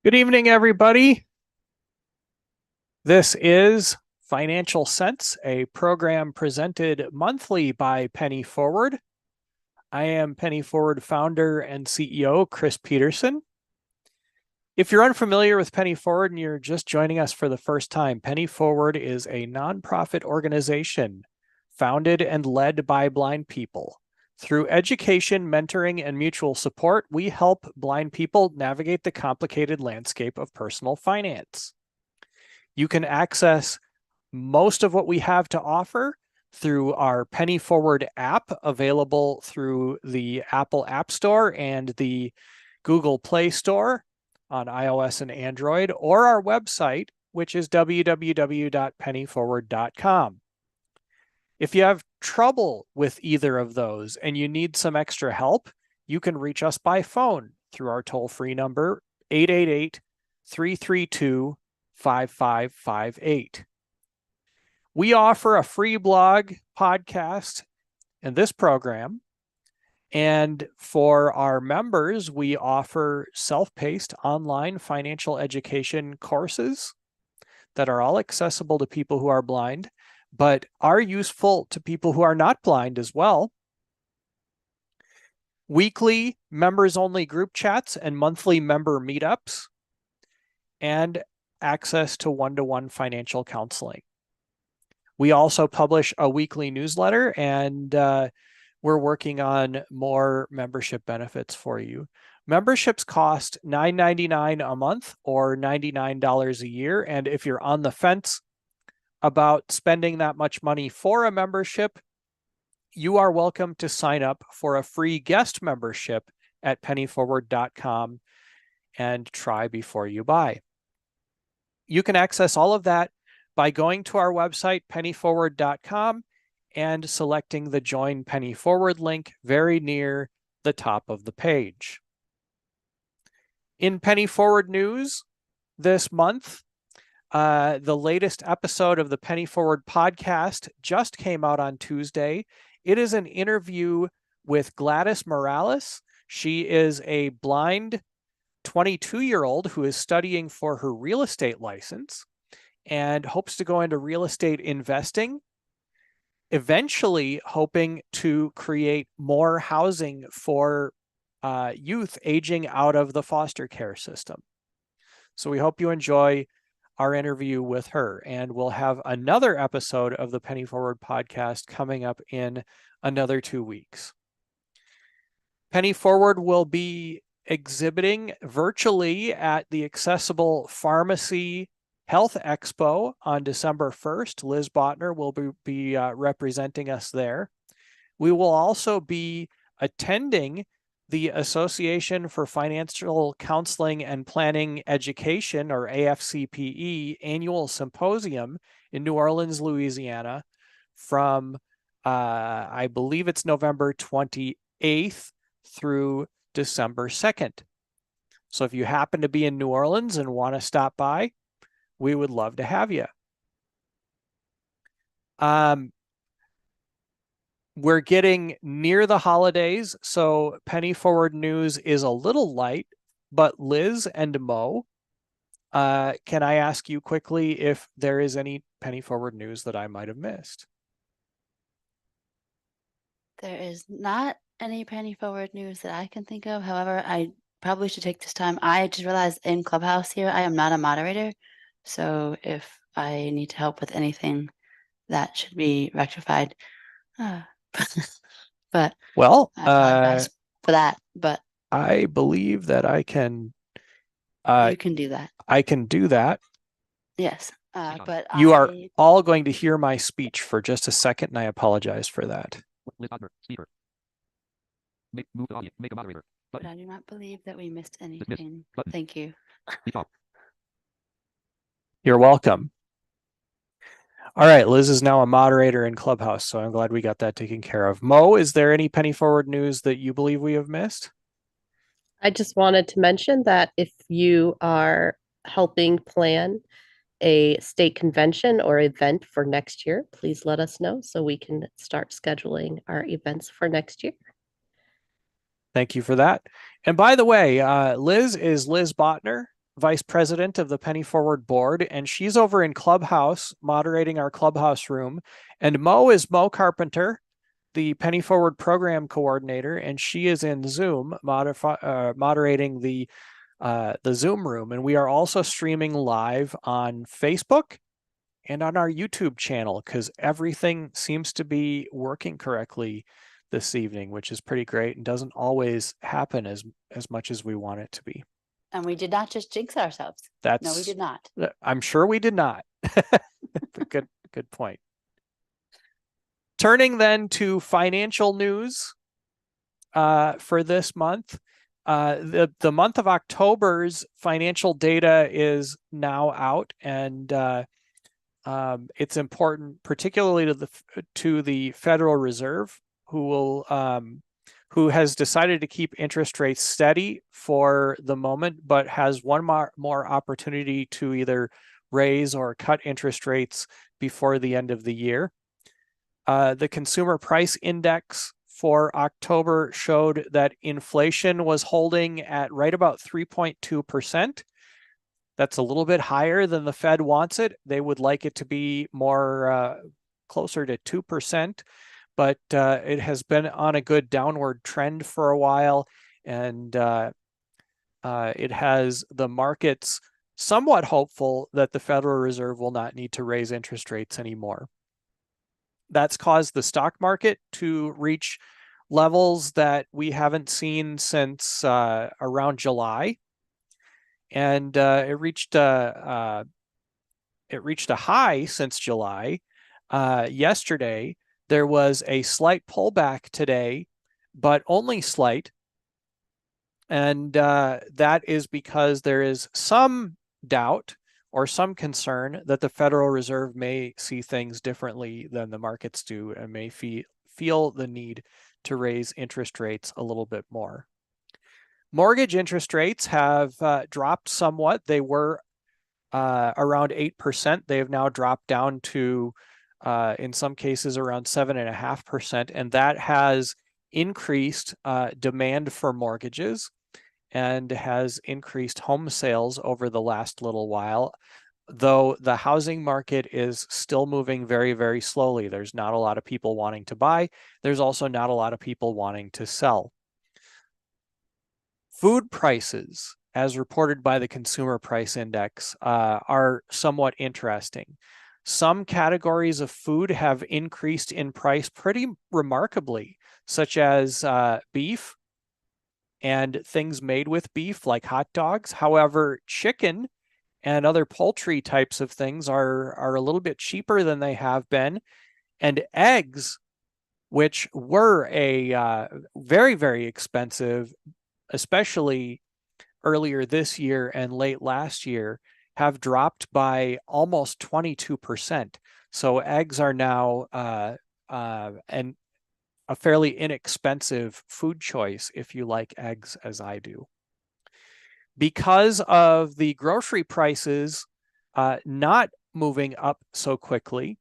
Good evening, everybody. This is Financial Sense, a program presented monthly by Penny Forward. I am Penny Forward founder and CEO, Chris Peterson. If you're unfamiliar with Penny Forward and you're just joining us for the first time, Penny Forward is a nonprofit organization founded and led by blind people. Through education, mentoring, and mutual support, we help blind people navigate the complicated landscape of personal finance. You can access most of what we have to offer through our Penny Forward app, available through the Apple App Store and the Google Play Store on iOS and Android, or our website, which is www.pennyforward.com. If you have trouble with either of those and you need some extra help, you can reach us by phone through our toll-free number, 888-332-5558. We offer a free blog podcast in this program. And for our members, we offer self-paced online financial education courses that are all accessible to people who are blind, but are useful to people who are not blind as well. Weekly members-only group chats and monthly member meetups, and access to one-to-one financial counseling. We also publish a weekly newsletter, and we're working on more membership benefits for you. Memberships cost $9.99 a month or $99 a year. And if you're on the fence about spending that much money for a membership, you are welcome to sign up for a free guest membership at pennyforward.com and try before you buy. You can access all of that by going to our website, pennyforward.com, and selecting the Join Penny Forward link very near the top of the page. In Penny Forward news this month, the latest episode of the Penny Forward podcast just came out on Tuesday. It is an interview with Gladys Morales. She is a blind 22-year-old who is studying for her real estate license and hopes to go into real estate investing, eventually hoping to create more housing for youth aging out of the foster care system. So we hope you enjoy our interview with her, and we'll have another episode of the Penny Forward podcast coming up in another 2 weeks. Penny Forward will be exhibiting virtually at the Accessible Pharmacy Health Expo on December 1st. Liz Botner will be representing us there. We will also be attending the Association for Financial Counseling and Planning Education, or AFCPE, annual symposium in New Orleans, Louisiana, from I believe it's November 28th through December 2nd. So if you happen to be in New Orleans and want to stop by, we would love to have you. We're getting near the holidays, so Penny Forward news is a little light, but Liz and Mo, can I ask you quickly if there is any Penny Forward news that I might have missed? There is not any Penny Forward news that I can think of. However, I probably should take this time. I just realized in Clubhouse here, I am not a moderator. So if I need to help with anything, that should be rectified. But Well, I apologize for that. But I believe that I can. you can do that. I can do that. Yes. But You are all going to hear my speech for just a second, and I apologize for that. Make a moderator. But I do not believe that we missed anything. Thank you. You're welcome. All right, Liz is now a moderator in Clubhouse, so I'm glad we got that taken care of. Mo, is there any Penny Forward news that you believe we have missed? I just wanted to mention that if you are helping plan a state convention or event for next year, please let us know so we can start scheduling our events for next year. Thank you for that. And by the way, Liz is Liz Botner. vice president of the Penny Forward board, and she's over in Clubhouse moderating our Clubhouse room. And Mo is Mo Carpenter, the Penny Forward program coordinator, and she is in Zoom moderating the Zoom room. And we are also streaming live on Facebook and on our YouTube channel because everything seems to be working correctly this evening, which is pretty great and doesn't always happen as much as we want it to be. And we did not just jinx ourselves. No, we did not. I'm sure we did not. Good point. Turning then to financial news for this month. The month of October's financial data is now out, and it's important, particularly to the Federal Reserve, who has decided to keep interest rates steady for the moment, but has one more opportunity to either raise or cut interest rates before the end of the year. The Consumer Price Index for October showed that inflation was holding at right about 3.2%. That's a little bit higher than the Fed wants it. They would like it to be more closer to 2%, but it has been on a good downward trend for a while, and it has the markets somewhat hopeful that the Federal Reserve will not need to raise interest rates anymore. That's caused the stock market to reach levels that we haven't seen since around July. And it reached a high since July. Yesterday, there was a slight pullback today, but only slight. And that is because there is some doubt or some concern that the Federal Reserve may see things differently than the markets do and may feel the need to raise interest rates a little bit more. Mortgage interest rates have dropped somewhat. They were around 8%. They have now dropped down to, in some cases, around 7.5%. And that has increased demand for mortgages and has increased home sales over the last little while, though the housing market is still moving very, very slowly. There's not a lot of people wanting to buy. There's also not a lot of people wanting to sell. Food prices, as reported by the Consumer Price Index, are somewhat interesting. Some categories of food have increased in price pretty remarkably, such as beef and things made with beef like hot dogs. However, chicken and other poultry types of things are a little bit cheaper than they have been. And eggs, which were a very, very expensive, especially earlier this year and late last year, have dropped by almost 22%. So eggs are now a fairly inexpensive food choice if you like eggs as I do. Because of the grocery prices not moving up so quickly,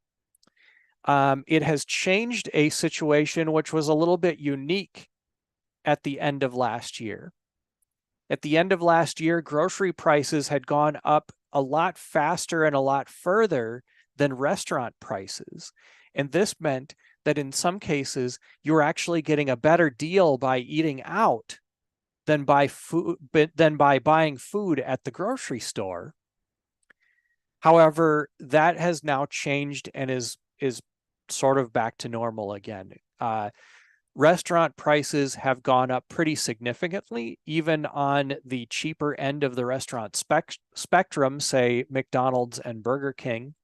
it has changed a situation which was a little bit unique at the end of last year. At the end of last year, grocery prices had gone up a lot faster and a lot further than restaurant prices. And this meant that in some cases, you're actually getting a better deal by eating out than by buying food at the grocery store. However, that has now changed and is sort of back to normal again. Restaurant prices have gone up pretty significantly, even on the cheaper end of the restaurant spectrum, say McDonald's and Burger King.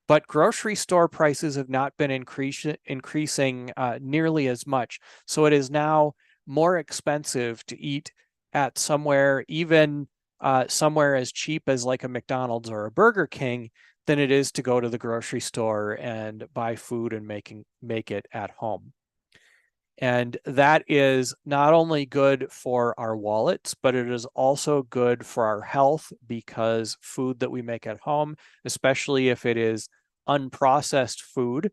But grocery store prices have not been increasing nearly as much. So it is now more expensive to eat at somewhere, even somewhere as cheap as like a McDonald's or a Burger King, than it is to go to the grocery store and buy food and make it at home. And that is not only good for our wallets, but it is also good for our health, because food that we make at home, especially if it is unprocessed food,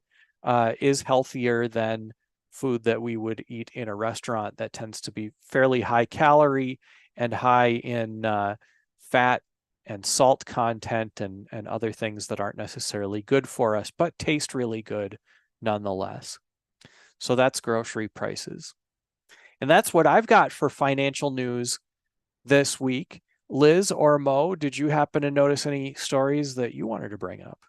is healthier than food that we would eat in a restaurant that tends to be fairly high calorie and high in fat and salt content and other things that aren't necessarily good for us, but taste really good nonetheless. So that's grocery prices. And that's what I've got for financial news this week. Liz or Mo, did you happen to notice any stories that you wanted to bring up?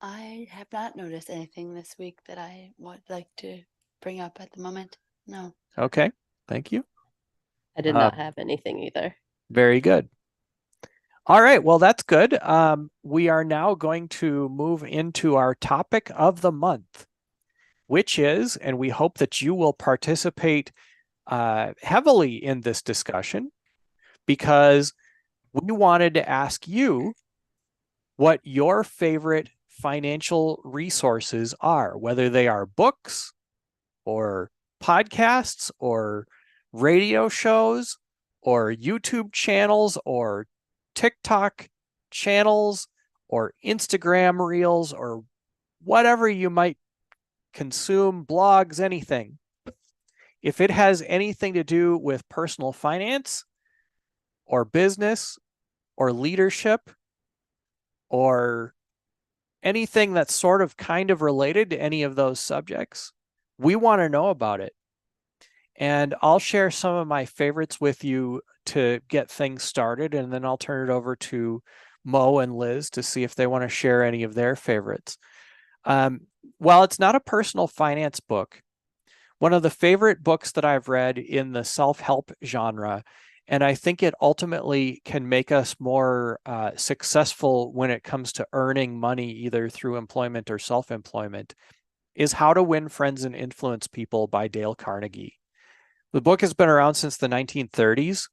I have not noticed anything this week that I would like to bring up at the moment. No. Okay, thank you. I did not have anything either. Very good. All right, well, that's good. We are now going to move into our topic of the month, which is, and we hope that you will participate heavily in this discussion, because we wanted to ask you what your favorite financial resources are, whether they are books or podcasts or radio shows or YouTube channels or TikTok channels or Instagram reels or whatever you might consume, blogs, anything. If it has anything to do with personal finance or business or leadership or anything that's sort of kind of related to any of those subjects, we want to know about it. And I'll share some of my favorites with you to get things started, and then I'll turn it over to Mo and Liz to see if they want to share any of their favorites. While it's not a personal finance book, one of the favorite books that I've read in the self-help genre, and I think it ultimately can make us more successful when it comes to earning money, either through employment or self-employment, is How to Win Friends and Influence People by Dale Carnegie. The book has been around since the 1930s,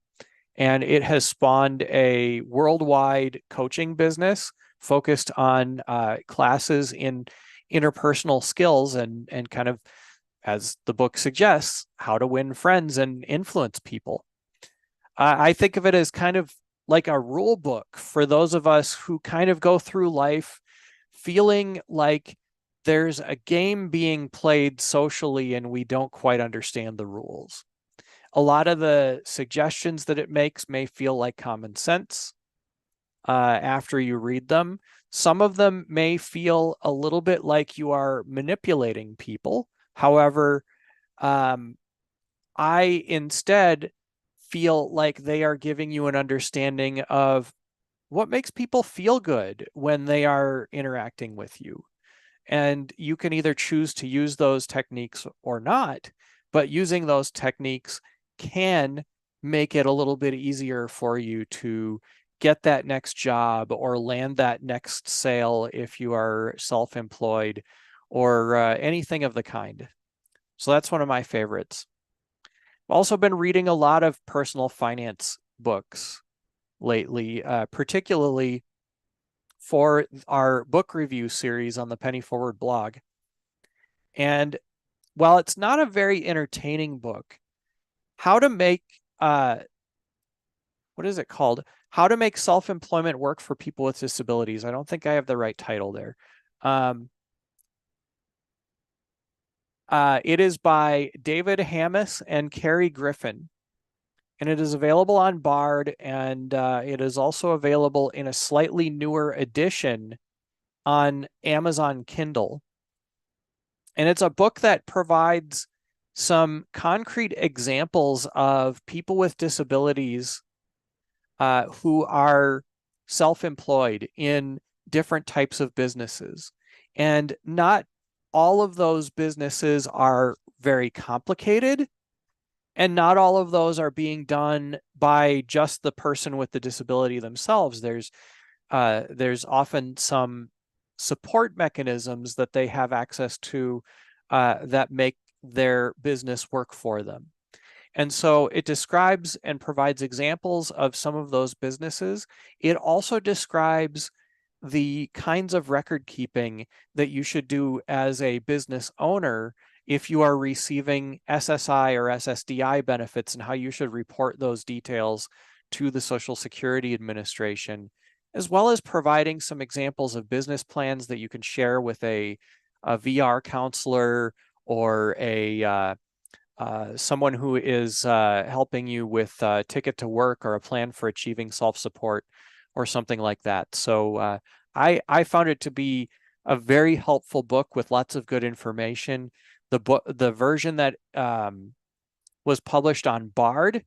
and it has spawned a worldwide coaching business focused on classes in interpersonal skills and kind of, as the book suggests, how to win friends and influence people. I think of it as kind of like a rule book for those of us who kind of go through life feeling like there's a game being played socially and we don't quite understand the rules. A lot of the suggestions that it makes may feel like common sense after you read them. Some of them may feel a little bit like you are manipulating people. However, I instead feel like they are giving you an understanding of what makes people feel good when they are interacting with you. And you can either choose to use those techniques or not, but using those techniques can make it a little bit easier for you to get that next job or land that next sale if you are self-employed or anything of the kind. So that's one of my favorites. I've also been reading a lot of personal finance books lately, particularly for our book review series on the Penny Forward blog. And while it's not a very entertaining book, How to Make, what is it called? How to Make Self-Employment Work for People with Disabilities. I don't think I have the right title there. It is by David Hammis and Carrie Griffin, and it is available on Bard, and it is also available in a slightly newer edition on Amazon Kindle. And it's a book that provides some concrete examples of people with disabilities who are self-employed in different types of businesses. And not all of those businesses are very complicated, and not all of those are being done by just the person with the disability themselves. There's often some support mechanisms that they have access to that make their business work for them. And so it describes and provides examples of some of those businesses. It also describes the kinds of record keeping that you should do as a business owner if you are receiving SSI or SSDI benefits, and how you should report those details to the Social Security Administration, as well as providing some examples of business plans that you can share with a VR counselor or a someone who is helping you with Ticket to Work or a plan for achieving self-support or something like that. So I found it to be a very helpful book with lots of good information. The version that was published on Bard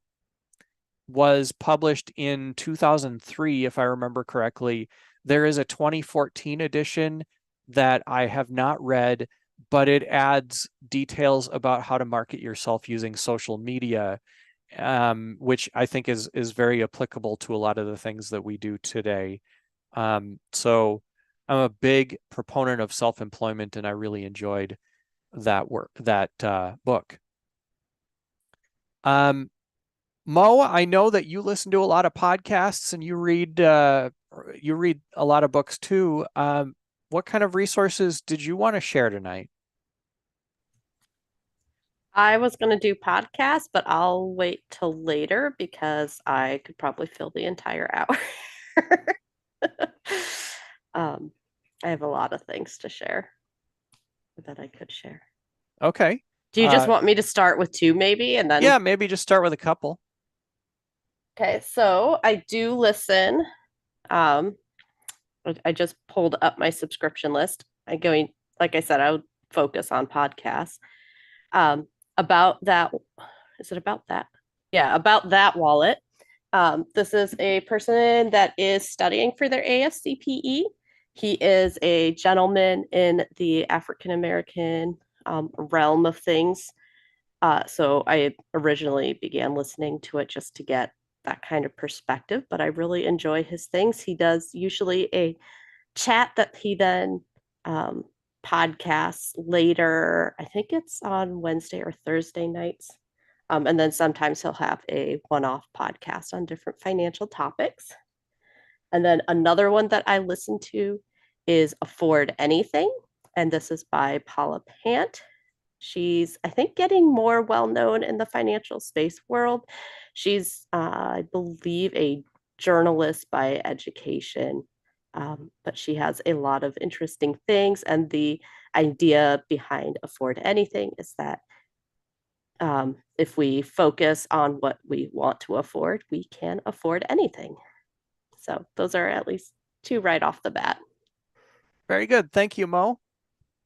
was published in 2003, if I remember correctly. There is a 2014 edition that I have not read, but it adds details about how to market yourself using social media, which I think is very applicable to a lot of the things that we do today. So I'm a big proponent of self-employment, and I really enjoyed that book. Mo, I know that you listen to a lot of podcasts and you read a lot of books too. What kind of resources did you want to share tonight? I was going to do podcasts, but I'll wait till later because I could probably fill the entire hour. I have a lot of things to share that I could share. Okay. Do you just want me to start with two maybe and then? Yeah, maybe just start with a couple. Okay, so I do listen. I just pulled up my subscription list. Like I said, I would focus on podcasts. About that, is it about that? Yeah, About That Wallet. This is a person that is studying for their ASCPE. He is a gentleman in the African American realm of things. So I originally began listening to it just to get that kind of perspective, but I really enjoy his things. He does usually a chat that he then podcasts later. I think it's on Wednesday or Thursday nights. And then sometimes he'll have a one-off podcast on different financial topics. And then another one that I listen to is Afford Anything. And this is by Paula Pant. She's, I think, getting more well-known in the financial space world. She's, I believe, a journalist by education, but she has a lot of interesting things. And the idea behind Afford Anything is that if we focus on what we want to afford, we can afford anything. So those are at least two right off the bat. Very good. Thank you, Mo.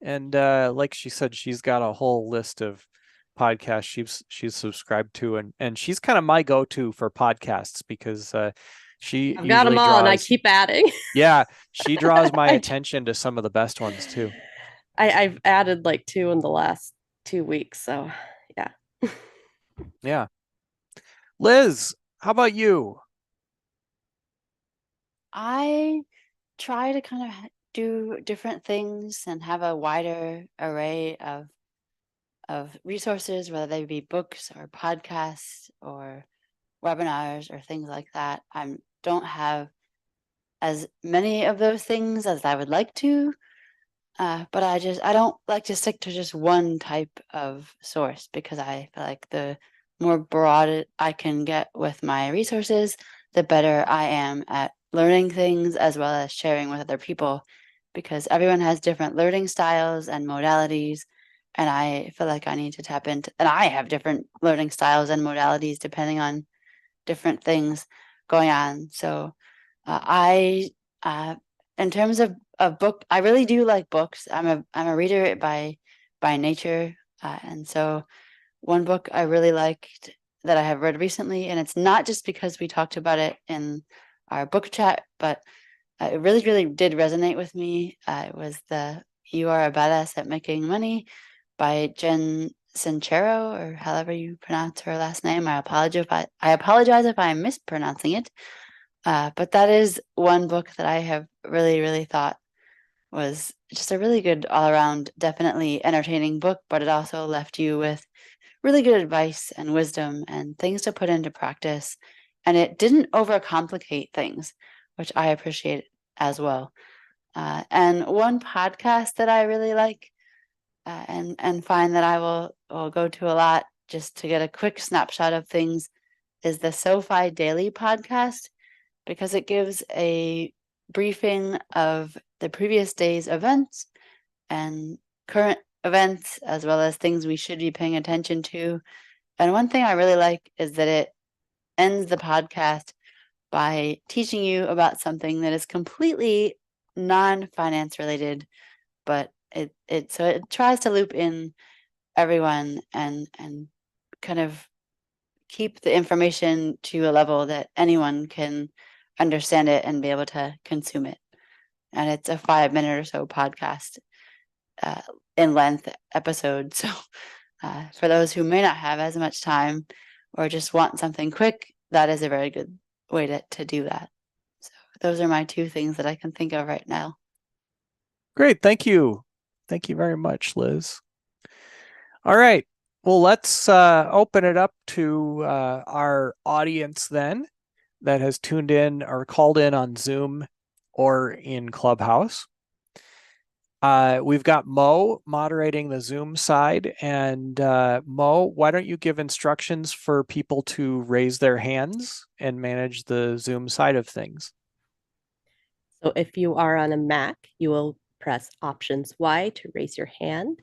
And like she said, she's got a whole list of podcasts she's subscribed to, and she's kind of my go-to for podcasts because she I've got them all and I keep adding. Yeah, she draws my attention to some of the best ones too. I've added like 2 in the last 2 weeks, so yeah. Yeah. Liz, how about you? I try to kind of do different things and have a wider array of resources, whether they be books or podcasts or webinars or things like that. I don't have as many of those things as I would like to, but I don't like to stick to just one type of source because I feel like the more broad I can get with my resources, the better I am at learning things as well as sharing with other people, because everyone has different learning styles and modalities. And I feel like I need to tap into, and I have different learning styles and modalities depending on different things going on. So in terms of book, I really do like books. I'm a reader by nature, and so one book I really liked that I have read recently, and it's not just because we talked about it in our book chat, but it really, really did resonate with me. It was the "You Are a Badass at Making Money" by Jen Sincero, or however you pronounce her last name. I apologize if I'm mispronouncing it. But that is one book that I have really, really thought was just a really good all around, definitely entertaining book, but it also left you with really good advice and wisdom and things to put into practice. And it didn't overcomplicate things, which I appreciate as well. And one podcast that I really like and find that I will go to a lot just to get a quick snapshot of things is the SoFi Daily podcast, because it gives a briefing of the previous day's events and current events as well as things we should be paying attention to. And one thing I really like is that it ends the podcast by teaching you about something that is completely non-finance related, but it tries to loop in everyone and kind of keep the information to a level that anyone can understand it and be able to consume it. And it's a 5 minute or so podcast in length episode. So for those who may not have as much time or just want something quick, that is a very good way to do that. So those are my two things that I can think of right now. Great. Thank you. Thank you very much, Liz. All right. Well, let's open it up to our audience then that has tuned in or called in on Zoom or in Clubhouse. We've got Mo moderating the Zoom side. And Mo, why don't you give instructions for people to raise their hands and manage the Zoom side of things? So if you are on a Mac, you will press Options Y to raise your hand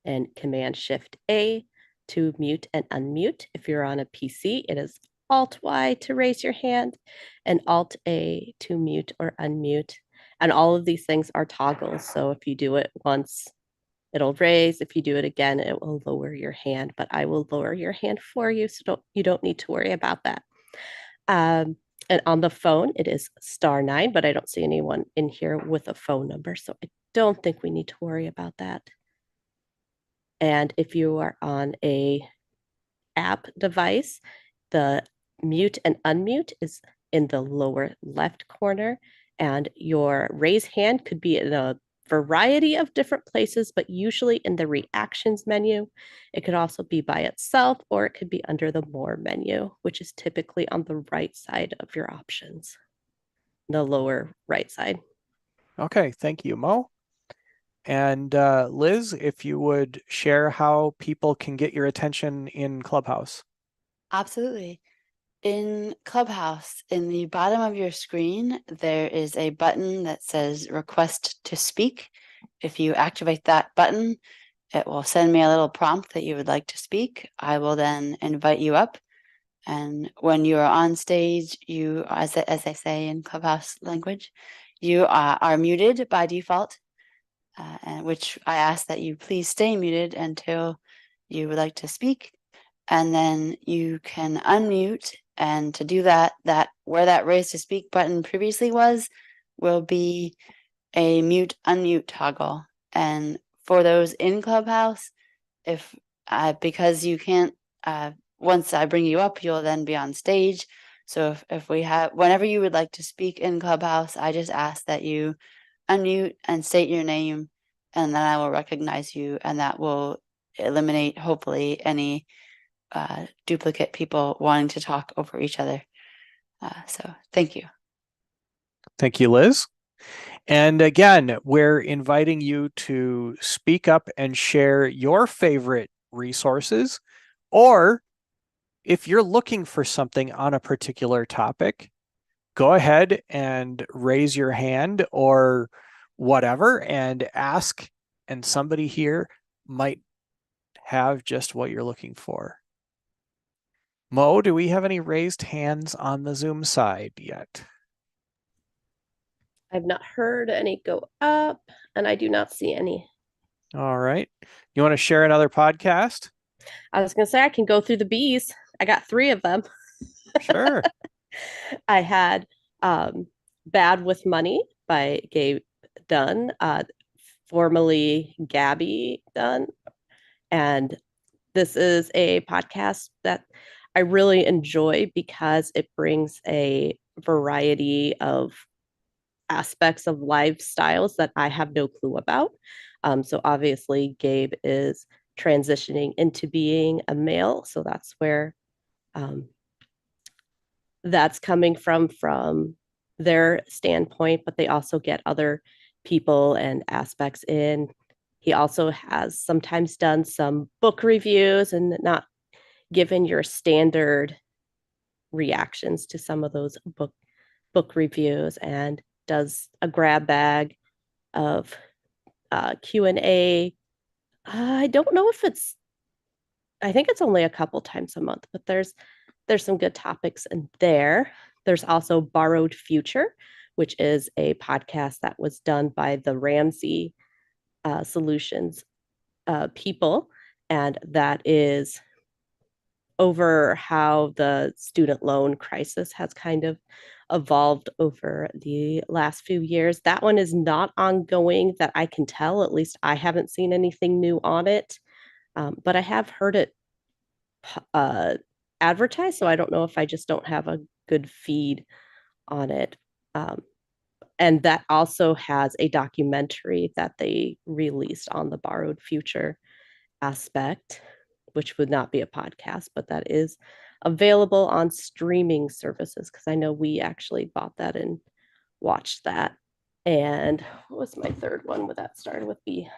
and Command Shift A to mute and unmute. If you're on a PC, it is Alt Y to raise your hand and Alt A to mute or unmute. And all of these things are toggles. So if you do it once, it'll raise. If you do it again, it will lower your hand, but I will lower your hand for you. So you don't need to worry about that. And on the phone, it is *9, but I don't see anyone in here with a phone number. So I don't think we need to worry about that. And if you are on a app device, the mute and unmute is in the lower left corner. And your raise hand could be in a variety of different places, but usually in the reactions menu. It could also be by itself, or it could be under the more menu, which is typically on the right side of your options, the lower right side. Okay, thank you, Mo. And Liz, if you would share how people can get your attention in Clubhouse. Absolutely. In Clubhouse, in the bottom of your screen, there is a button that says Request to Speak. If you activate that button, it will send me a little prompt that you would like to speak. I will then invite you up. And when you are on stage, you, as they say in Clubhouse language, you are muted by default, and which I ask that you please stay muted until you would like to speak. And then you can unmute. And to do that, where that raise to speak button previously was, will be a mute unmute toggle. And for those in Clubhouse, if because you can't, once I bring you up, you'll then be on stage. So if we have, whenever you would like to speak in Clubhouse, I just ask that you unmute and state your name, and then I will recognize you, and that will eliminate hopefully any duplicate people wanting to talk over each other. So thank you. Thank you, Liz. And again, we're inviting you to speak up and share your favorite resources, or if you're looking for something on a particular topic, go ahead and raise your hand or whatever and ask, and somebody here might have just what you're looking for. Mo, do we have any raised hands on the Zoom side yet? I've not heard any go up, and I do not see any. All right. You want to share another podcast? I was going to say I can go through the B's. I got 3 of them. Sure. I had Bad with Money by Gabe Dunn, formerly Gabby Dunn. And this is a podcast that I really enjoy because it brings a variety of aspects of lifestyles that I have no clue about. So obviously, Gabe is transitioning into being a male. So that's where that's coming from their standpoint, but they also get other people and aspects in. He also has sometimes done some book reviews and not given your standard reactions to some of those book reviews, and does a grab bag of Q&A I don't know if I think it's only a couple times a month, but there's some good topics in there. There's also Borrowed Future, which is a podcast that was done by the Ramsey Solutions people, and that is over how the student loan crisis has kind of evolved over the last few years. That one is not ongoing that I can tell. At least I haven't seen anything new on it, but I have heard it uh, advertised. So I don't know if I just don't have a good feed on it. And that also has a documentary that they released on the Borrowed Future aspect, which would not be a podcast, but that is available on streaming services because I know we actually bought that and watched that. And what was my third one with that started with B?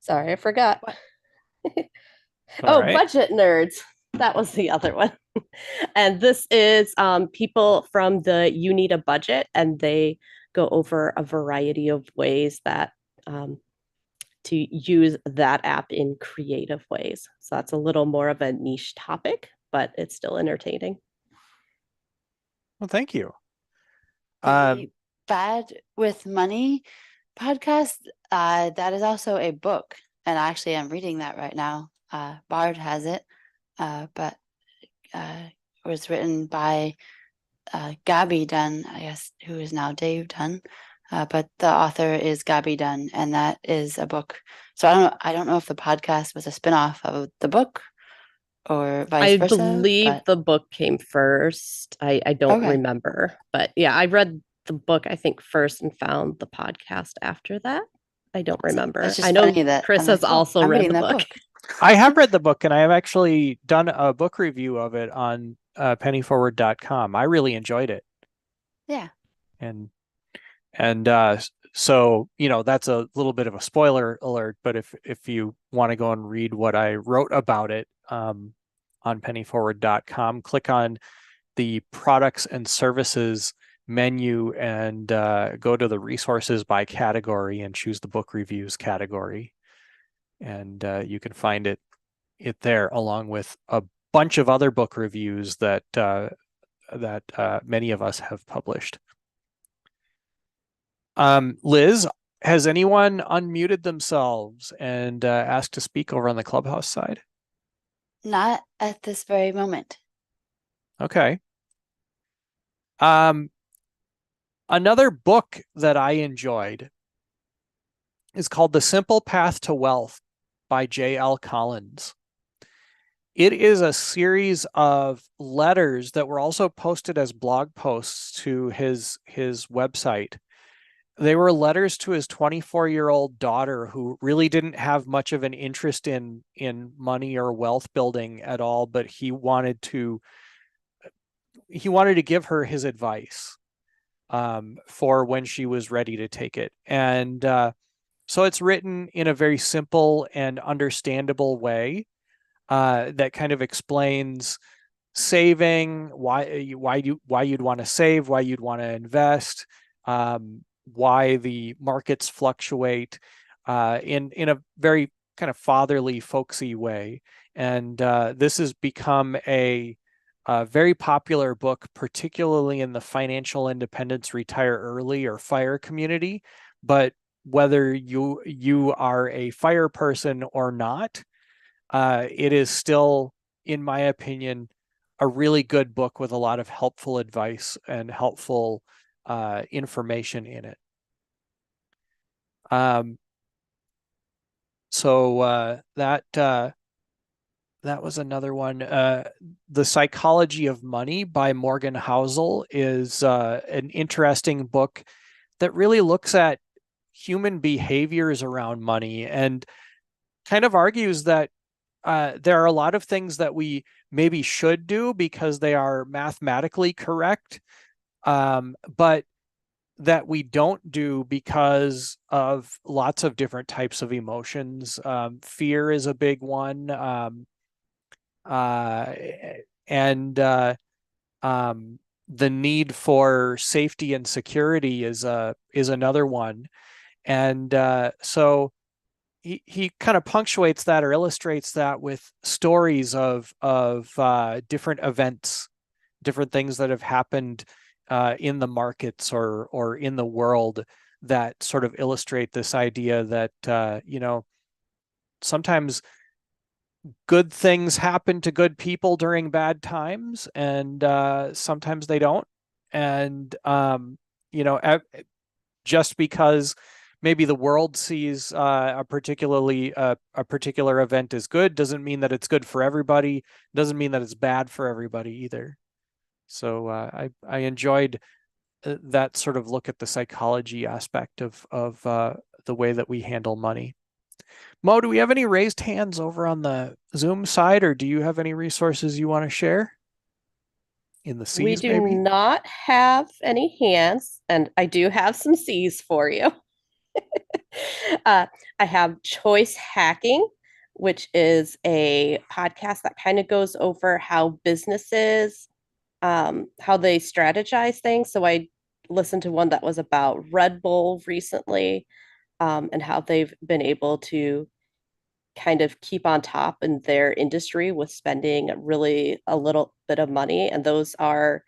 Sorry, I forgot. All Oh, right. Budget Nerds. That was the other one. And this is people from the You Need a Budget, and they go over a variety of ways that to use that app in creative ways. So that's a little more of a niche topic, but it's still entertaining. Well, thank you. The Bad with Money podcast, that is also a book. And actually, I'm reading that right now. Bard has it, but it was written by Gabby Dunn, I guess, who is now Dave Dunn. But the author is Gabby Dunn, and that is a book. So I don't know if the podcast was a spinoff of the book or vice I versa. believe But the book came first. I don't Okay. remember, but yeah, I read the book, I think, first and found the podcast after that. I don't remember. it's just I know funny that Chris I'm has like, oh, also I'm read reading the that book. I have read the book, and I have actually done a book review of it on pennyforward.com. I really enjoyed it. Yeah. And so, that's a little bit of a spoiler alert, but if you want to go and read what I wrote about it on pennyforward.com, click on the products and services menu and go to the resources by category and choose the book reviews category. And you can find it there along with a bunch of other book reviews that many of us have published. Liz, has anyone unmuted themselves and asked to speak over on the Clubhouse side? Not at this very moment. Okay. Another book that I enjoyed is called The Simple Path to Wealth by J.L. Collins. It is a series of letters that were also posted as blog posts to his website. They were letters to his 24-year-old daughter who really didn't have much of an interest in money or wealth building at all, but he wanted to give her his advice for when she was ready to take it. And so it's written in a very simple and understandable way that kind of explains saving, why you'd want to save, why you'd want to invest, why the markets fluctuate in a very kind of fatherly, folksy way. And this has become a very popular book, particularly in the financial independence, retire early or FIRE community. But whether you are a FIRE person or not, it is still, in my opinion, a really good book with a lot of helpful advice and helpful information in it. So that was another one. The Psychology of Money by Morgan Housel is an interesting book that really looks at human behaviors around money and kind of argues that there are a lot of things that we maybe should do because they are mathematically correct, but that we don't do because of lots of different types of emotions. Fear is a big one. And the need for safety and security is another one. And so he kind of punctuates that or illustrates that with stories of different events, different things that have happened in the markets or in the world that sort of illustrate this idea that sometimes good things happen to good people during bad times, and sometimes they don't. And just because maybe the world sees a particular event as good doesn't mean that it's good for everybody. Doesn't mean that it's bad for everybody either. So I enjoyed that sort of look at the psychology aspect of the way that we handle money. Mo, do we have any raised hands over on the Zoom side, or do you have any resources you want to share in the We C's do maybe? not have any hands, and I do have some C's for you. I have Choice Hacking, which is a podcast that kind of goes over how businesses, how they strategize things. So I listened to one that was about Red Bull recently, and how they've been able to kind of keep on top in their industry with spending really a little bit of money. And those are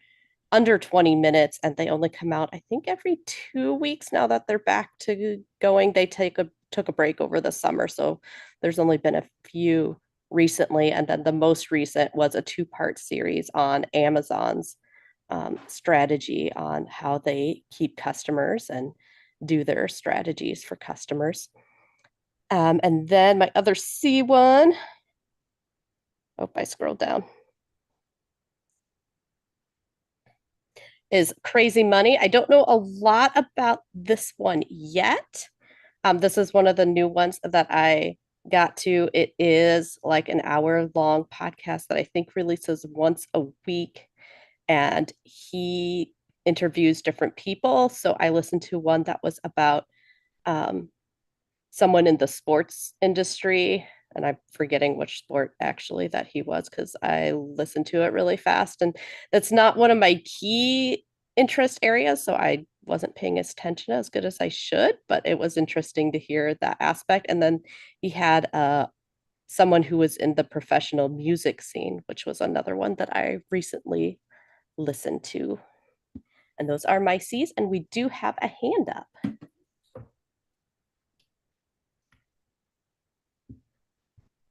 under 20 minutes, and they only come out, I think, every 2 weeks now that they're back to going. They took a break over the summer, so there's only been a few recently, and then the most recent was a two-part series on Amazon's strategy on how they keep customers and do their strategies for customers. And then my other C one, oh, I scrolled down, is Crazy Money. I don't know a lot about this one yet. This is one of the new ones that I got to. It is like an hour-long podcast that I think releases once a week, and he interviews different people. So I listened to one that was about someone in the sports industry, and I'm forgetting which sport actually that he was because I listened to it really fast, and that's not one of my key interest areas, so I wasn't paying attention as good as I should, but it was interesting to hear that aspect. And then he had someone who was in the professional music scene, which was another one that I recently listened to. And those are my C's, and we do have a hand up.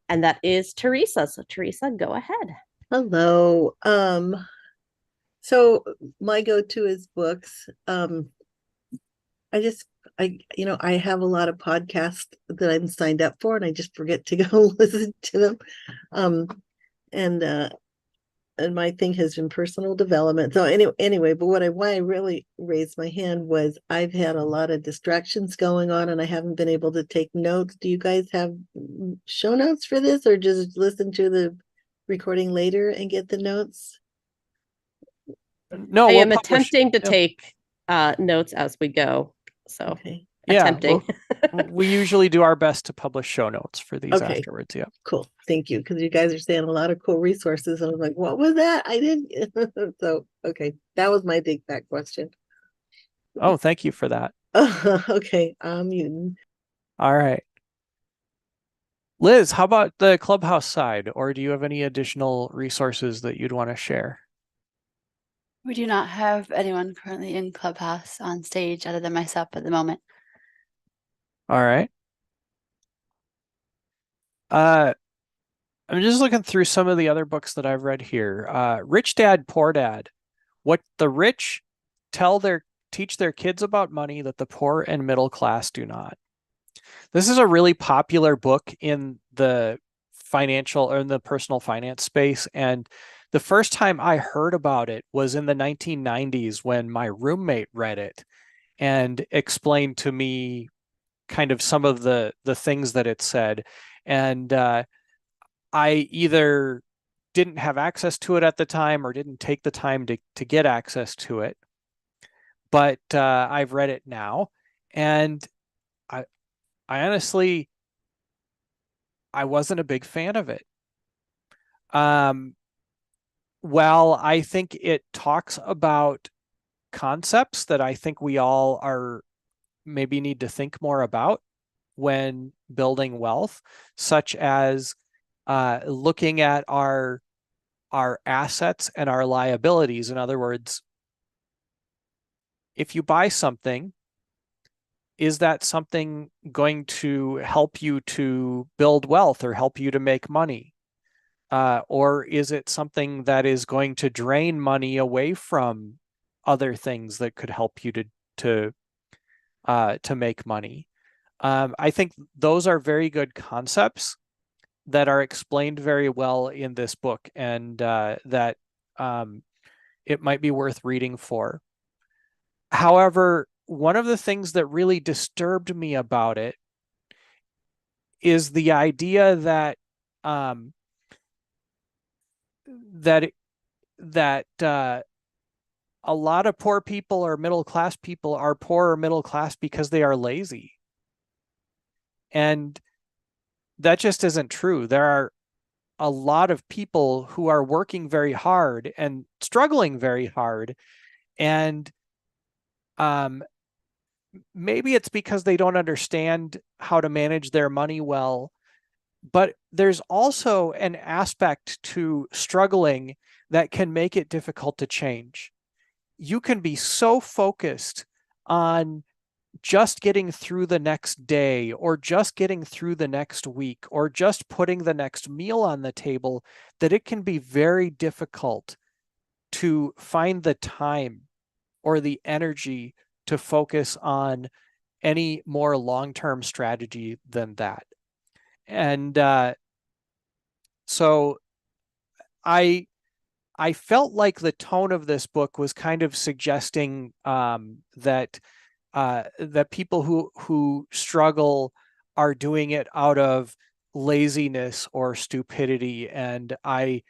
And that is Teresa. So Teresa, go ahead. Hello. So my go-to is books. I have a lot of podcasts that I'm signed up for, and I just forget to go listen to them. And my thing has been personal development. So anyway, but why I really raised my hand was I've had a lot of distractions going on, and I haven't been able to take notes. Do you guys have show notes for this, or just listen to the recording later and get the notes? No, I we'll am publish. attempting to Yeah. take notes as we go. So Okay. Yeah, attempting. we usually do our best to publish show notes for these Okay. afterwards. Yeah. Cool. Thank you. Because you guys are saying a lot of cool resources. And I was like, what was that? I didn't. So, okay. That was my big fat question. Oh, thank you for that. Okay. I'm muting. All right. Liz, how about the Clubhouse side, or do you have any additional resources that you'd want to share? We do not have anyone currently in Clubhouse on stage other than myself at the moment. All right. I'm just looking through some of the other books that I've read here. Rich Dad, Poor Dad. What the rich teach their kids about money that the poor and middle class do not. This is a really popular book in the financial or in the personal finance space. And the first time I heard about it was in the 1990s when my roommate read it and explained to me kind of some of the things that it said. And I either didn't have access to it at the time or didn't take the time to get access to it. But I've read it now, and I honestly, I wasn't a big fan of it. Well, I think it talks about concepts that I think we all are maybe need to think more about when building wealth, such as looking at our assets and our liabilities. In other words, if you buy something, is that something going to help you to build wealth or help you to make money? Or is it something that is going to drain money away from other things that could help you to make money? I think those are very good concepts that are explained very well in this book, and that it might be worth reading for. However, one of the things that really disturbed me about it is the idea that that that a lot of poor people or middle class people are poor or middle class because they are lazy. And that just isn't true. There are a lot of people who are working very hard and struggling very hard. And maybe it's because they don't understand how to manage their money well. But there's also an aspect to struggling that can make it difficult to change. You can be so focused on just getting through the next day, or just getting through the next week, or just putting the next meal on the table, that it can be very difficult to find the time or the energy to focus on any more long-term strategy than that. And so I felt like the tone of this book was kind of suggesting that people who struggle are doing it out of laziness or stupidity, and I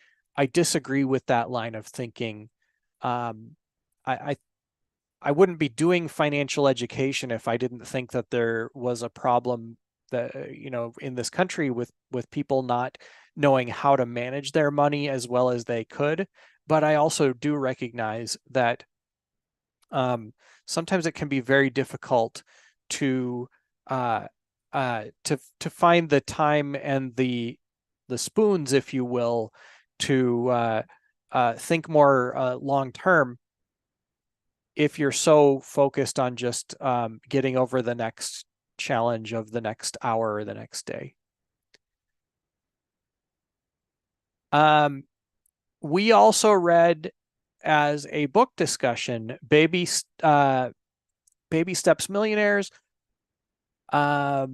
disagree with that line of thinking. I wouldn't be doing financial education if I didn't think that there was a problem that in this country with people not knowing how to manage their money as well as they could. But I also do recognize that sometimes it can be very difficult to find the time and the spoons, if you will, to think more long term, if you're so focused on just getting over the next challenge of the next hour or the next day. We also read, as a book discussion, Baby Steps Millionaires. Was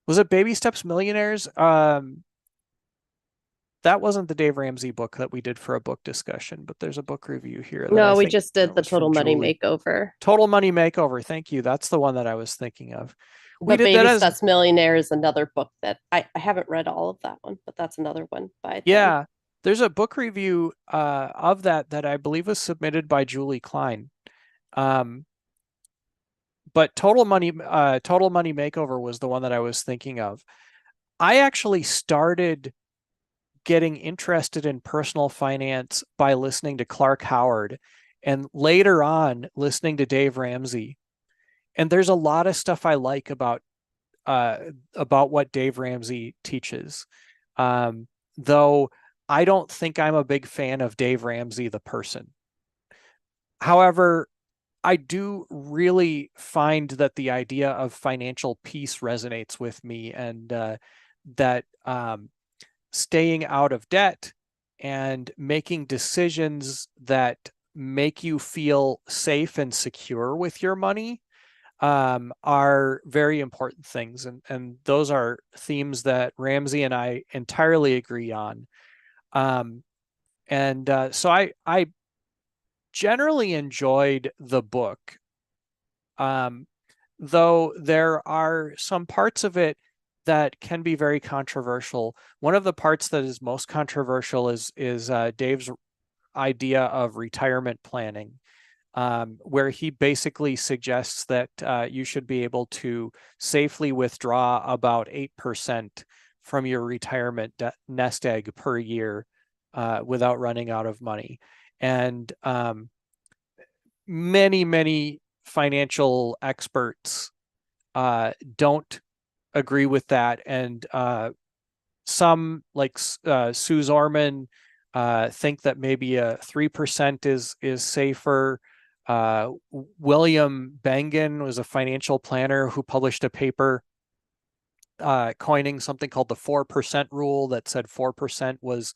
it Baby Steps Millionaires? That wasn't the Dave Ramsey book that we did for a book discussion, but there's a book review here. No, we just did the Total Money Makeover. Total Money Makeover. Thank you. That's the one that I was thinking of. We did Baby Steps Millionaire is another book that I haven't read all of that one, but that's another one by them. There's a book review of that I believe was submitted by Julie Klein. But Total Money Makeover was the one that I was thinking of. I actually started getting interested in personal finance by listening to Clark Howard, and later on listening to Dave Ramsey. And there's a lot of stuff I like about what Dave Ramsey teaches. Though I don't think I'm a big fan of Dave Ramsey, the person. However, I do really find that the idea of financial peace resonates with me, and that staying out of debt and making decisions that make you feel safe and secure with your money are very important things. And those are themes that Ramsey and I entirely agree on. So I generally enjoyed the book, though there are some parts of it that can be very controversial. One of the parts that is most controversial is Dave's idea of retirement planning, where he basically suggests that you should be able to safely withdraw about 8% from your retirement nest egg per year without running out of money. And many financial experts don't agree with that. And some, like Sue Zorman, think that maybe a 3% is safer. William Bengen was a financial planner who published a paper coining something called the 4% rule that said 4% was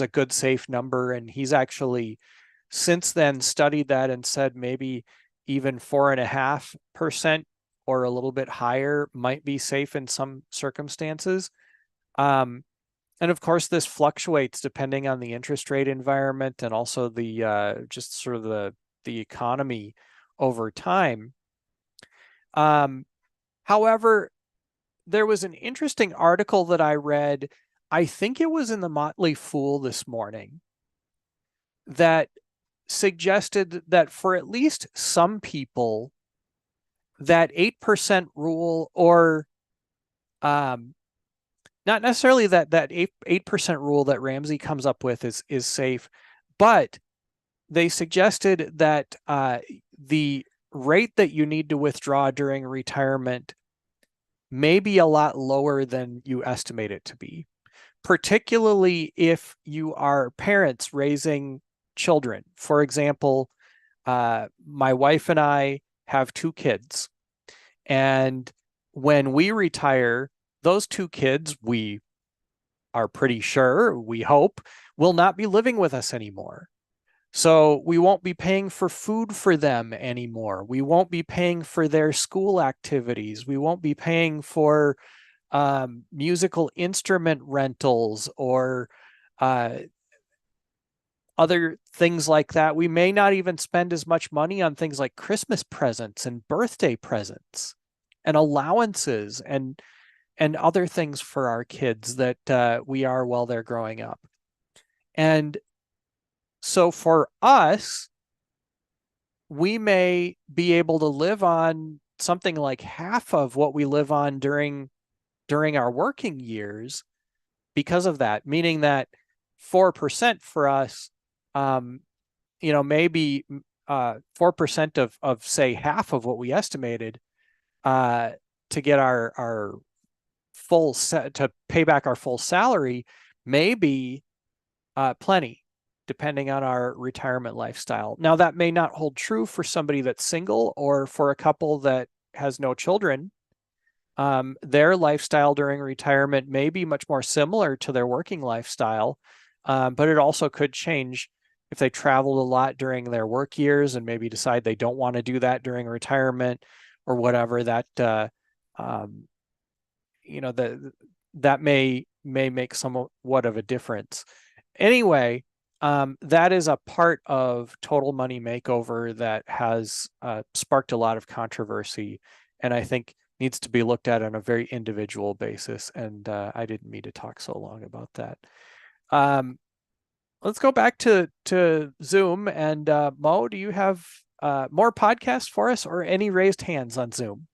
a good safe number. And he's actually since then studied that and said maybe even 4.5% or a little bit higher might be safe in some circumstances. And of course, this fluctuates depending on the interest rate environment and also the just sort of the economy over time. However, there was an interesting article that I read, I think it was in the Motley Fool this morning, that suggested that for at least some people, that 8% rule, or not necessarily that 8% rule that Ramsey comes up with is safe, but they suggested that the rate that you need to withdraw during retirement may be a lot lower than you estimate it to be, particularly if you are parents raising children. For example, my wife and I have 2 kids, and when we retire, those 2 kids, we are pretty sure, we hope, will not be living with us anymore. So we won't be paying for food for them anymore. We won't be paying for their school activities. We won't be paying for musical instrument rentals or other things like that. We may not even spend as much money on things like Christmas presents and birthday presents and allowances and other things for our kids that we are while they're growing up. And so for us, we may be able to live on something like half of what we live on during our working years because of that, meaning that 4% for us, maybe 4% of say half of what we estimated to get our full set, to pay back our full salary, may be plenty, depending on our retirement lifestyle. Now, that may not hold true for somebody that's single or for a couple that has no children. Their lifestyle during retirement may be much more similar to their working lifestyle, but it also could change if they traveled a lot during their work years and maybe decide they don't want to do that during retirement or whatever. That that may make somewhat of a difference. Anyway, that is a part of Total Money Makeover that has sparked a lot of controversy, and I think needs to be looked at on a very individual basis. And I didn't mean to talk so long about that. Let's go back to Zoom. And Mo, do you have more podcasts for us or any raised hands on Zoom?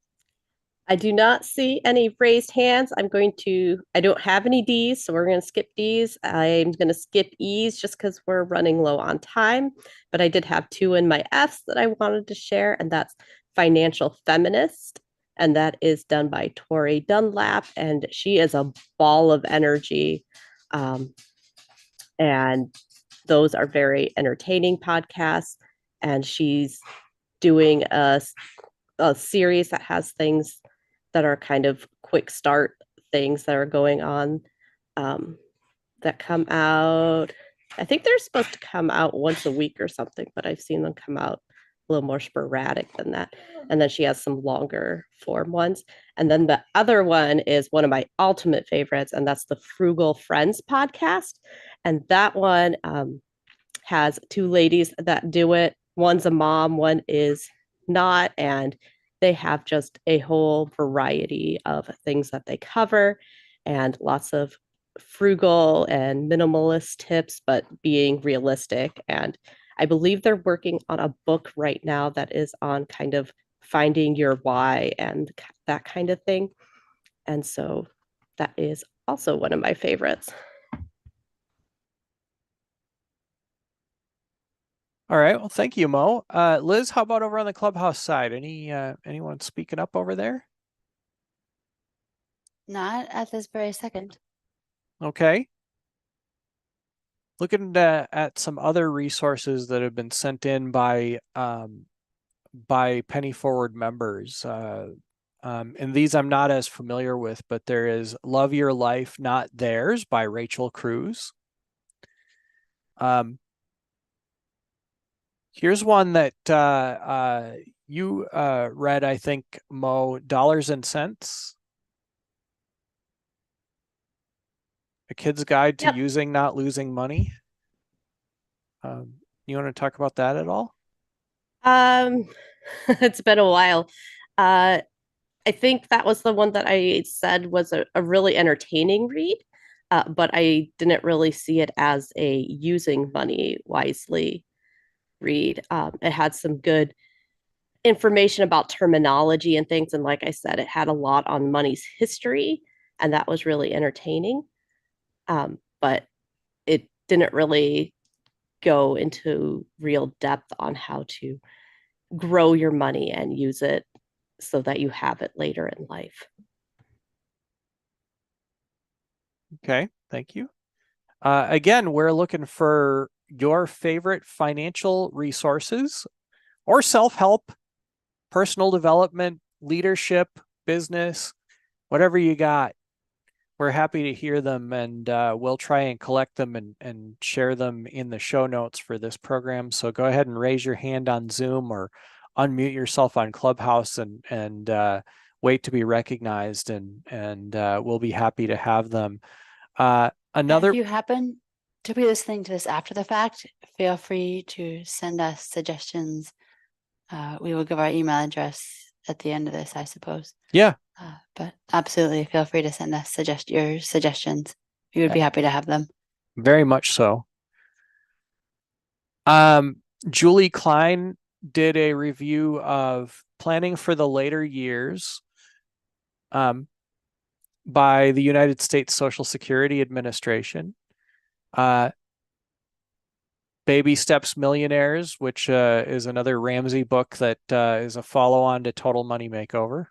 I do not see any raised hands. I don't have any Ds, so we're going to skip Ds. I'm going to skip Es just because we're running low on time. But I did have 2 in my Fs that I wanted to share, and that's Financial Feminist. And that is done by Tori Dunlap. And she is a ball of energy. And those are very entertaining podcasts. And she's doing a series that has things that are kind of quick start things that are going on that come out. I think they're supposed to come out once a week or something, but I've seen them come out a little more sporadic than that. And then she has some longer form ones. And then the other one is one of my ultimate favorites, and that's the Frugal Friends podcast. And that one has 2 ladies that do it. One's a mom, one is not, and they have just a whole variety of things that they cover and lots of frugal and minimalist tips, but being realistic. And I believe they're working on a book right now that is on kind of finding your why and that kind of thing. And so that is also one of my favorites. All right. Well, thank you, Mo. Liz, how about over on the clubhouse side? Anyone speaking up over there? Not at this very second. Okay. Looking at some other resources that have been sent in by Penny Forward members. And these I'm not as familiar with, but there is Love Your Life, Not Theirs by Rachel Cruz. Here's one that you read, I think, Mo, Dollars and Cents. A Kid's Guide to Yep. Using, Not Losing Money. You want to talk about that at all? It's been a while. I think that was the one that I said was a really entertaining read, but I didn't really see it as a using money wisely read. It had some good information about terminology and things. And like I said, it had a lot on money's history, and that was really entertaining. But it didn't really go into real depth on how to grow your money and use it so that you have it later in life. Okay, thank you. Again, we're looking for your favorite financial resources or self-help, personal development, leadership, business, whatever you got. We're happy to hear them, and we'll try and collect them and share them in the show notes for this program. So go ahead and raise your hand on Zoom or unmute yourself on Clubhouse and wait to be recognized, and we'll be happy to have them. Another. If you happen to be listening to this after the fact, feel free to send us suggestions. We will give our email address at the end of this, I suppose. Yeah. But absolutely feel free to send us your suggestions. We would be happy to have them. Very much so. Julie Klein did a review of Planning for the Later Years by the United States Social Security Administration. Baby Steps Millionaires, which is another Ramsey book that is a follow-on to Total Money Makeover.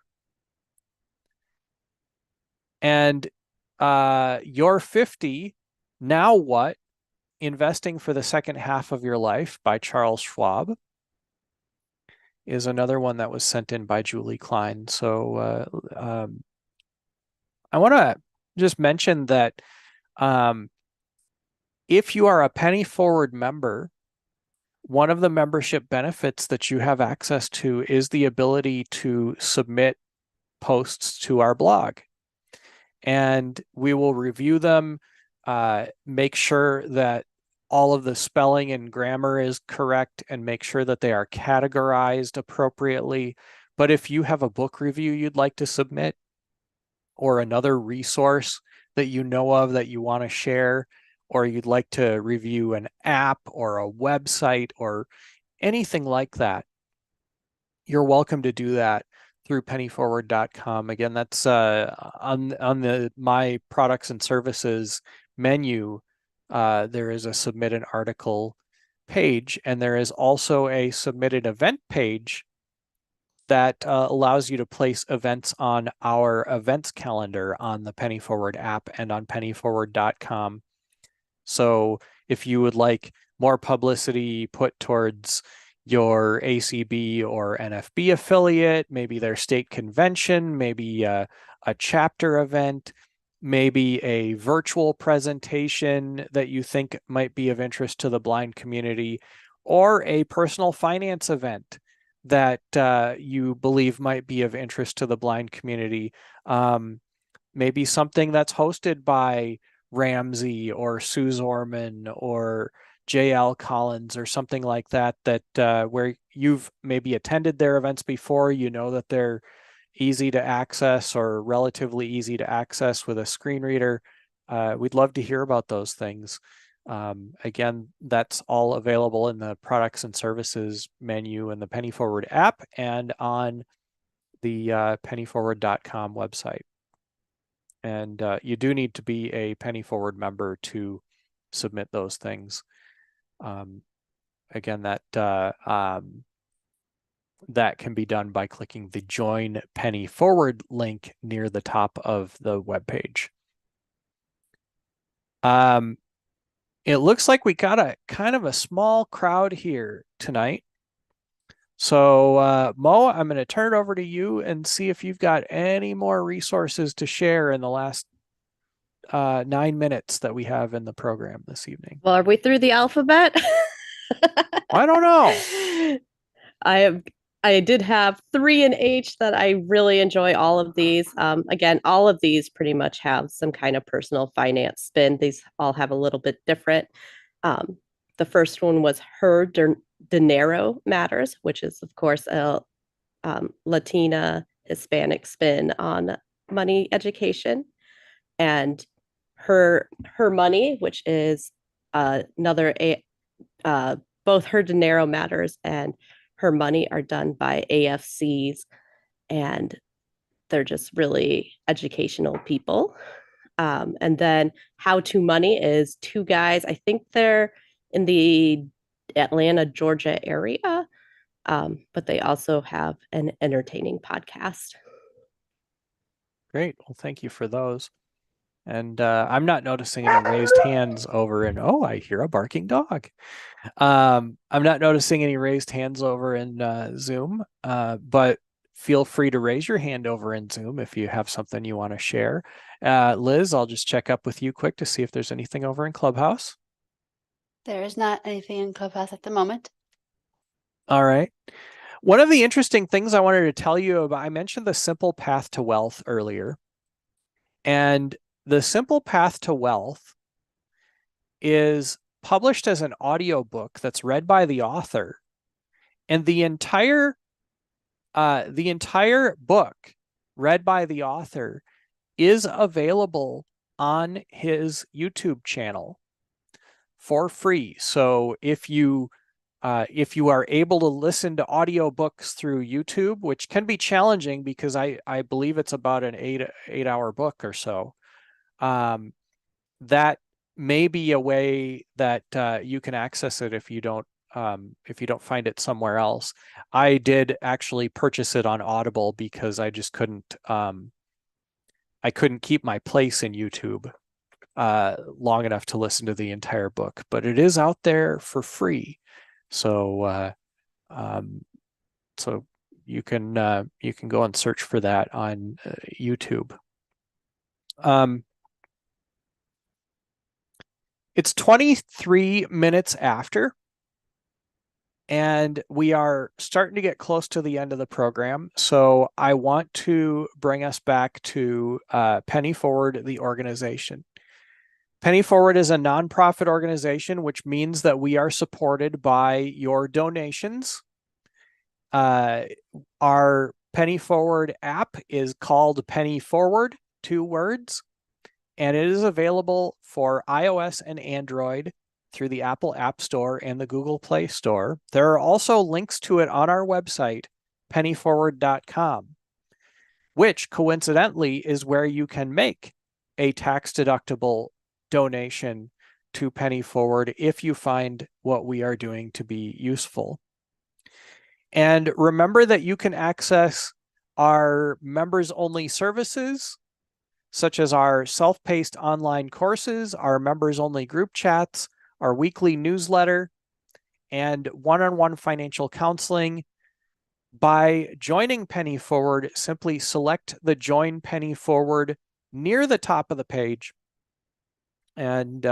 And You're 50, Now What? Investing for the Second Half of Your Life by Charles Schwab is another one that was sent in by Julie Klein. So I want to just mention that if you are a Penny Forward member, one of the membership benefits that you have access to is the ability to submit posts to our blog. And we will review them, make sure that all of the spelling and grammar is correct, and make sure that they are categorized appropriately. But if you have a book review you'd like to submit, or another resource that you know of that you want to share, or you'd like to review an app or a website or anything like that, you're welcome to do that through pennyforward.com. Again, that's on the My Products and Services menu. There is a Submit an Article page, and there is also a Submit an Event page that allows you to place events on our events calendar on the Penny Forward app and on pennyforward.com. So if you would like more publicity put towards your ACB or NFB affiliate, maybe their state convention, maybe a chapter event, maybe a virtual presentation that you think might be of interest to the blind community, or a personal finance event that you believe might be of interest to the blind community. Maybe something that's hosted by Ramsey or Sue Zorman or J.L. Collins or something like that, where you've maybe attended their events before, you know that they're easy to access or relatively easy to access with a screen reader. We'd love to hear about those things. Again, that's all available in the products and services menu in the Penny Forward app and on the pennyforward.com website. And you do need to be a Penny Forward member to submit those things. again, that can be done by clicking the Join Penny Forward link near the top of the webpage. It looks like we got a kind of a small crowd here tonight. So Mo, I'm going to turn it over to you and see if you've got any more resources to share in the last 9 minutes that we have in the program this evening. Well, are we through the alphabet? I don't know. I did have 3 in H that I really enjoy all of these. Again, all of these pretty much have some kind of personal finance spin. These all have a little bit different. The first one was Her Dinero Matters, which is, of course, a Latina Hispanic spin on money education. And Her Money, which is another both Her Dinero Matters and Her Money are done by AFCs, and they're just really educational people. And then How to Money is 2 guys. I think they're in the Atlanta, Georgia area, but they also have an entertaining podcast. Great. Well, thank you for those. And I'm not noticing any raised hands over in, oh, I hear a barking dog. I'm not noticing any raised hands over in Zoom, but feel free to raise your hand over in Zoom if you have something you want to share. Liz, I'll just check up with you quick to see if there's anything over in Clubhouse. There is not anything in Clubhouse at the moment. All right. One of the interesting things I wanted to tell you about, I mentioned the Simple Path to Wealth earlier. And the Simple Path to Wealth is published as an audiobook that's read by the author. And the entire book read by the author is available on his YouTube channel for free. So if you are able to listen to audiobooks through YouTube, which can be challenging because I believe it's about an 8-hour book or so, that may be a way that you can access it if you don't find it somewhere else. I did actually purchase it on Audible because I just couldn't keep my place in YouTube long enough to listen to the entire book, but it is out there for free. So so you can go and search for that on YouTube. It's 23 minutes after, and we are starting to get close to the end of the program. So I want to bring us back to Penny Forward, the organization. Penny Forward is a nonprofit organization, which means that we are supported by your donations. Our Penny Forward app is called Penny Forward, 2 words, and it is available for iOS and Android through the Apple App Store and the Google Play Store. There are also links to it on our website, pennyforward.com, which coincidentally is where you can make a tax-deductible donation to Penny Forward if you find what we are doing to be useful. And remember that you can access our members-only services, such as our self-paced online courses, our members-only group chats, our weekly newsletter, and one-on-one financial counseling. By joining Penny Forward, simply select the Join Penny Forward near the top of the page and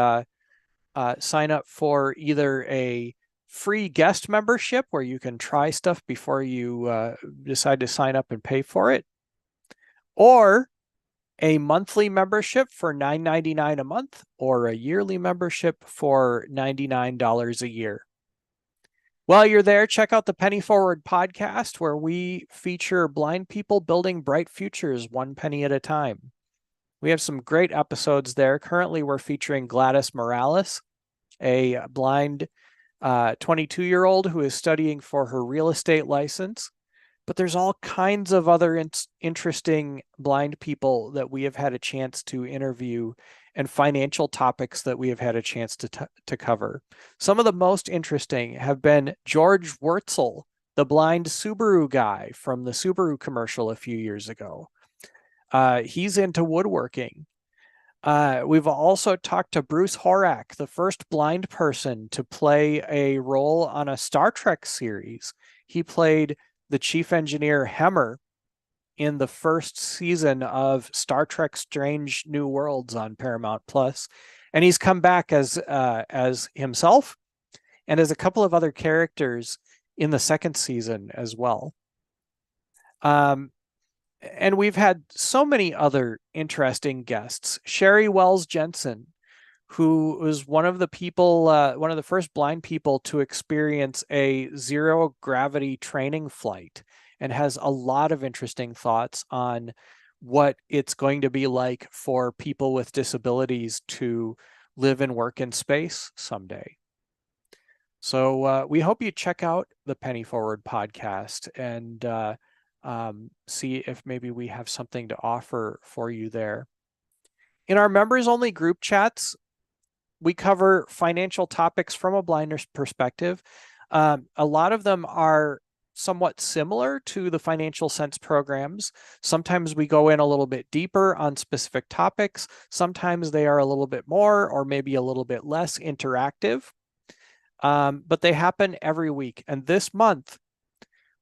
sign up for either a free guest membership where you can try stuff before you decide to sign up and pay for it, or a monthly membership for $9.99 a month, or a yearly membership for $99 a year. While you're there, check out the Penny Forward podcast, where we feature blind people building bright futures 1 penny at a time. We have some great episodes there. Currently, we're featuring Gladys Morales, a blind 22-year-old who is studying for her real estate license. But there's all kinds of other interesting blind people that we have had a chance to interview and financial topics that we have had a chance to cover. Some of the most interesting have been George Wurtzel, the blind Subaru guy from the Subaru commercial a few years ago. He's into woodworking. We've also talked to Bruce Horak, the first blind person to play a role on a Star Trek series. He played the chief engineer Hemmer in the first season of Star Trek Strange New Worlds on Paramount Plus. And he's come back as himself and as a couple of other characters in the second season as well. And we've had so many other interesting guests. Sherry Wells Jensen, who was one of the people, one of the first blind people to experience a zero gravity training flight, and has a lot of interesting thoughts on what it's going to be like for people with disabilities to live and work in space someday. So we hope you check out the Penny Forward podcast and see if maybe we have something to offer for you there. In our members only group chats, we cover financial topics from a blinder's perspective. A lot of them are somewhat similar to the Financial Sense programs. Sometimes we go in a little bit deeper on specific topics. Sometimes they are a little bit more or maybe a little bit less interactive. But they happen every week. And this month,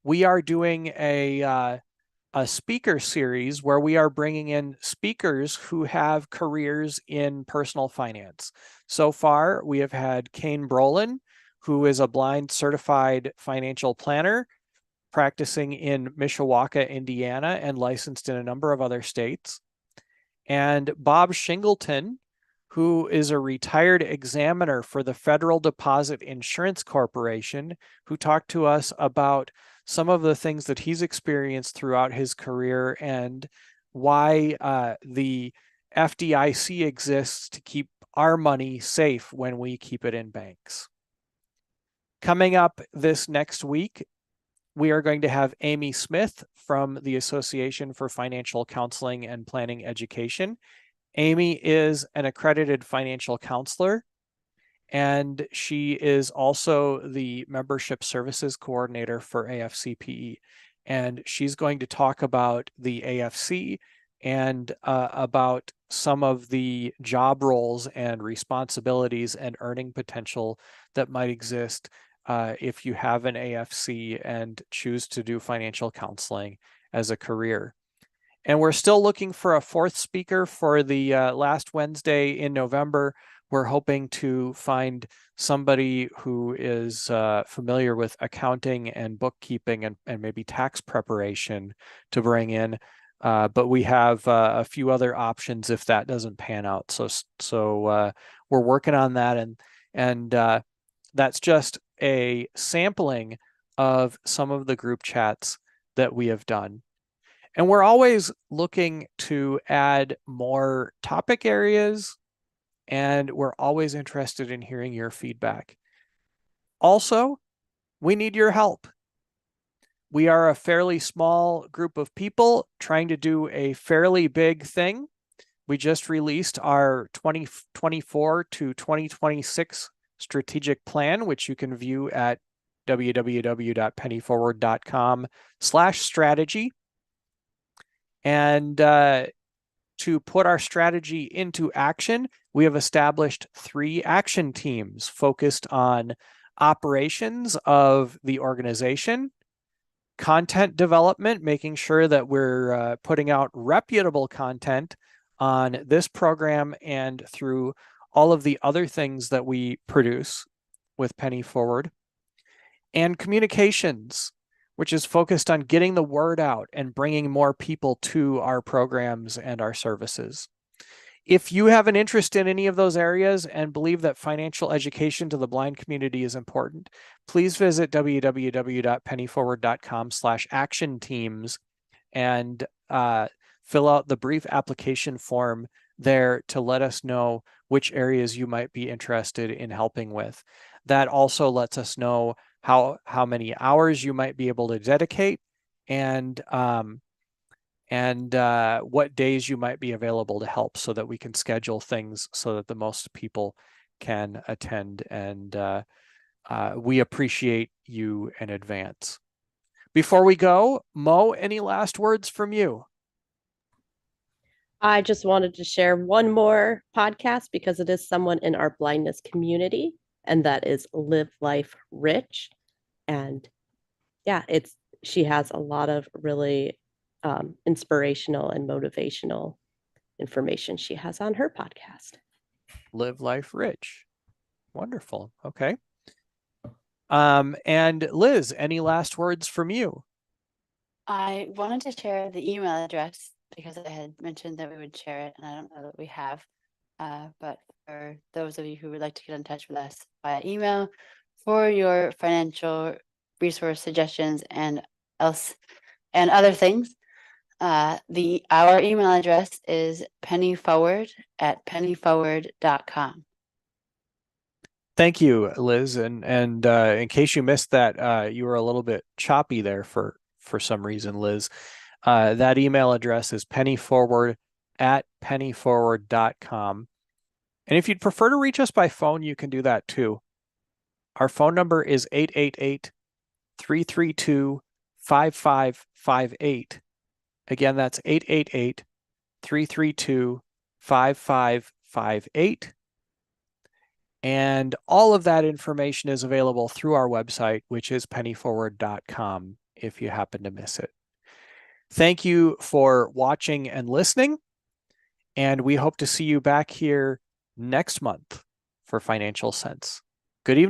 we are doing a speaker series where we are bringing in speakers who have careers in personal finance. So far, we have had Kane Brolin, who is a blind certified financial planner practicing in Mishawaka, Indiana, and licensed in a number of other states. And Bob Shingleton, who is a retired examiner for the Federal Deposit Insurance Corporation, who talked to us about some of the things that he's experienced throughout his career and why the FDIC exists to keep our money safe when we keep it in banks. Coming up this next week, we are going to have Amy Smith from the Association for Financial Counseling and Planning Education. Amy is an accredited financial counselor, and she is also the membership services coordinator for AFCPE. And she's going to talk about the AFC and about some of the job roles and responsibilities and earning potential that might exist if you have an AFC and choose to do financial counseling as a career. And we're still looking for a fourth speaker for the last Wednesday in November. We're hoping to find somebody who is familiar with accounting and bookkeeping and maybe tax preparation to bring in. But we have a few other options if that doesn't pan out. So we're working on that, and that's just a sampling of some of the group chats that we have done. And we're always looking to add more topic areas, and we're always interested in hearing your feedback. Also, we need your help. We are a fairly small group of people trying to do a fairly big thing. We just released our 2024 to 2026 strategic plan, which you can view at www.pennyforward.com/strategy. And to put our strategy into action, we have established 3 action teams focused on operations of the organization, content development, making sure that we're putting out reputable content on this program and through all of the other things that we produce with Penny Forward, and communications, which is focused on getting the word out and bringing more people to our programs and our services. If you have an interest in any of those areas and believe that financial education to the blind community is important, please visit www.pennyforward.com/action teams and fill out the brief application form there to let us know which areas you might be interested in helping with. That also lets us know how many hours you might be able to dedicate and what days you might be available to help, so that we can schedule things so that the most people can attend. And we appreciate you in advance. Before we go, Mo, any last words from you? I just wanted to share one more podcast because it is someone in our blindness community, and that is Live Life Rich. And yeah, she has a lot of really inspirational and motivational information she has on her podcast. Live Life Rich. Wonderful. Okay. And Liz, any last words from you? I wanted to share the email address because I had mentioned that we would share it, and I don't know that we have. But for those of you who would like to get in touch with us via email for your financial resource suggestions and other things, our email address is pennyforward@pennyforward.com. Thank you, Liz. And in case you missed that, you were a little bit choppy there for some reason, Liz. That email address is pennyforward@pennyforward.com. And if you'd prefer to reach us by phone, you can do that too. Our phone number is 888-332-5558. Again, that's 888-332-5558. And all of that information is available through our website, which is pennyforward.com, if you happen to miss it. Thank you for watching and listening, and we hope to see you back here next month for Financial Sense. Good evening.